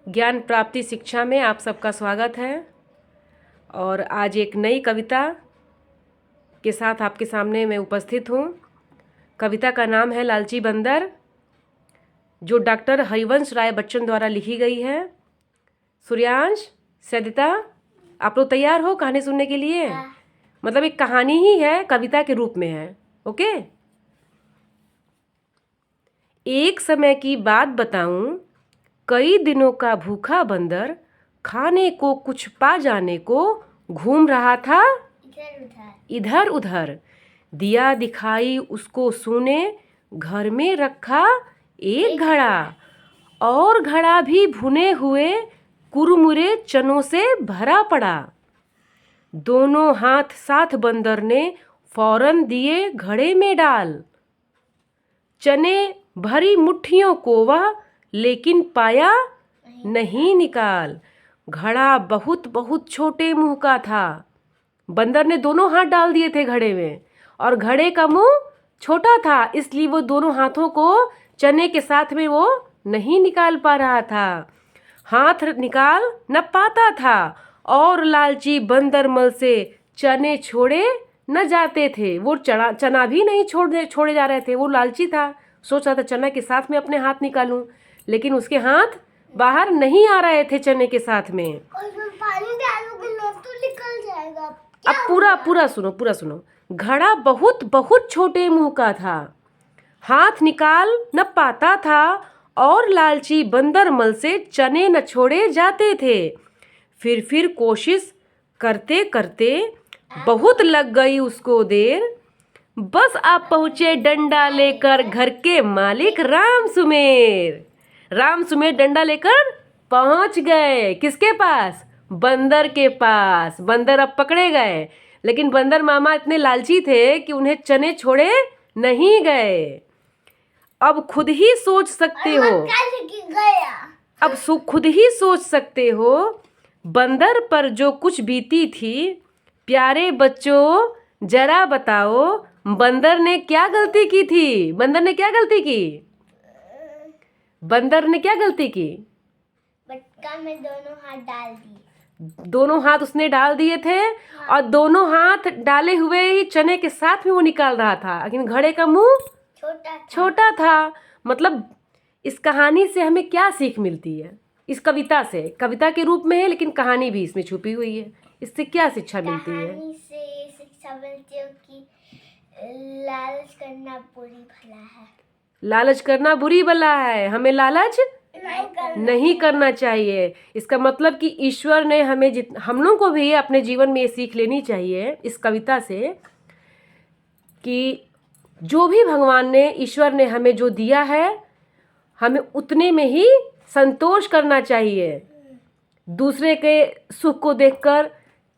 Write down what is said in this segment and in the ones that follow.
ज्ञान प्राप्ति शिक्षा में आप सबका स्वागत है। और आज एक नई कविता के साथ आपके सामने मैं उपस्थित हूँ। कविता का नाम है लालची बंदर, जो डॉक्टर हरिवंश राय बच्चन द्वारा लिखी गई है। सूर्यांश, सदिता, आप लोग तैयार हो कहानी सुनने के लिए? मतलब एक कहानी ही है, कविता के रूप में है। ओके। एक समय की बात बताऊं, कई दिनों का भूखा बंदर खाने को कुछ पा जाने को घूम रहा था इधर उधर। दिया दिखाई उसको सूने, घर में रखा एक घड़ा, और घड़ा भी भुने हुए कुरमुरे चनों से भरा पड़ा। दोनों हाथ साथ बंदर ने फौरन दिए घड़े में डाल। चने भरी मुट्ठियों को वह लेकिन पाया नहीं निकाल। घड़ा बहुत बहुत छोटे मुंह का था। बंदर ने दोनों हाथ डाल दिए थे घड़े में, और घड़े का मुंह छोटा था, इसलिए वो दोनों हाथों को चने के साथ में वो नहीं निकाल पा रहा था। हाथ निकाल न पाता था, और लालची बंदर मल से चने छोड़े न जाते थे। वो चना भी नहीं छोड़े जा रहे थे। वो लालची था, सोच रहा था चना के साथ में अपने हाथ निकालूं, लेकिन उसके हाथ बाहर नहीं आ रहे थे चने के साथ में। और पानी डालोगे ना तो निकल जाएगा। अब पूरा सुनो। घड़ा बहुत बहुत छोटे मुंह का था, हाथ निकाल न पाता था, और लालची बंदर मल से चने न छोड़े जाते थे। फिर कोशिश करते करते बहुत लग गई उसको देर। बस आप पहुँचे डंडा लेकर घर के मालिक राम सुमेर डंडा लेकर पहुँच गए। किसके पास? बंदर के पास। बंदर अब पकड़े गए, लेकिन बंदर मामा इतने लालची थे कि उन्हें चने छोड़े नहीं गए। अब खुद ही सोच सकते हो, खुद ही सोच सकते हो बंदर पर जो कुछ बीती थी। प्यारे बच्चों जरा बताओ, बंदर ने क्या गलती की थी? बंदर ने क्या गलती की? मटका में दोनों हाथ डाल दिए। दोनों हाथ उसने डाल दिए थे, और दोनों हाथ डाले हुए ही चने के साथ में वो निकाल रहा था, लेकिन घड़े का मुंह छोटा था। मतलब इस कहानी से हमें क्या सीख मिलती है? इस कविता से, कविता के रूप में है लेकिन कहानी भी इसमें छुपी हुई है। इससे क्या शिक्षा मिलती है? कहानी से शिक्षा मिलती है कि लालच करना बुरी भला है। लालच करना बुरी बला है, हमें लालच नहीं करना चाहिए। इसका मतलब कि ईश्वर ने हमें हम लोगों को भी अपने जीवन में ये सीख लेनी चाहिए इस कविता से, कि जो भी भगवान ने, ईश्वर ने हमें जो दिया है, हमें उतने में ही संतोष करना चाहिए। दूसरे के सुख को देखकर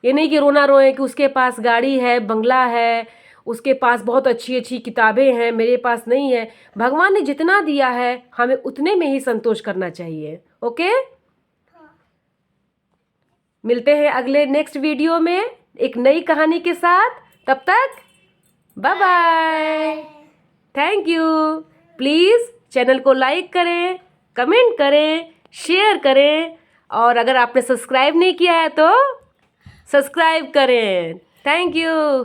ये नहीं कि रोना रोए कि उसके पास गाड़ी है, बंगला है, उसके पास बहुत अच्छी अच्छी किताबें हैं, मेरे पास नहीं है। भगवान ने जितना दिया है हमें उतने में ही संतोष करना चाहिए। ओके, मिलते हैं अगले नेक्स्ट वीडियो में एक नई कहानी के साथ। तब तक bye bye. Thank you. Please channel को लाइक करें, कमेंट करें, शेयर करें, और अगर आपने सब्सक्राइब नहीं किया है तो सब्सक्राइब करें। Thank you.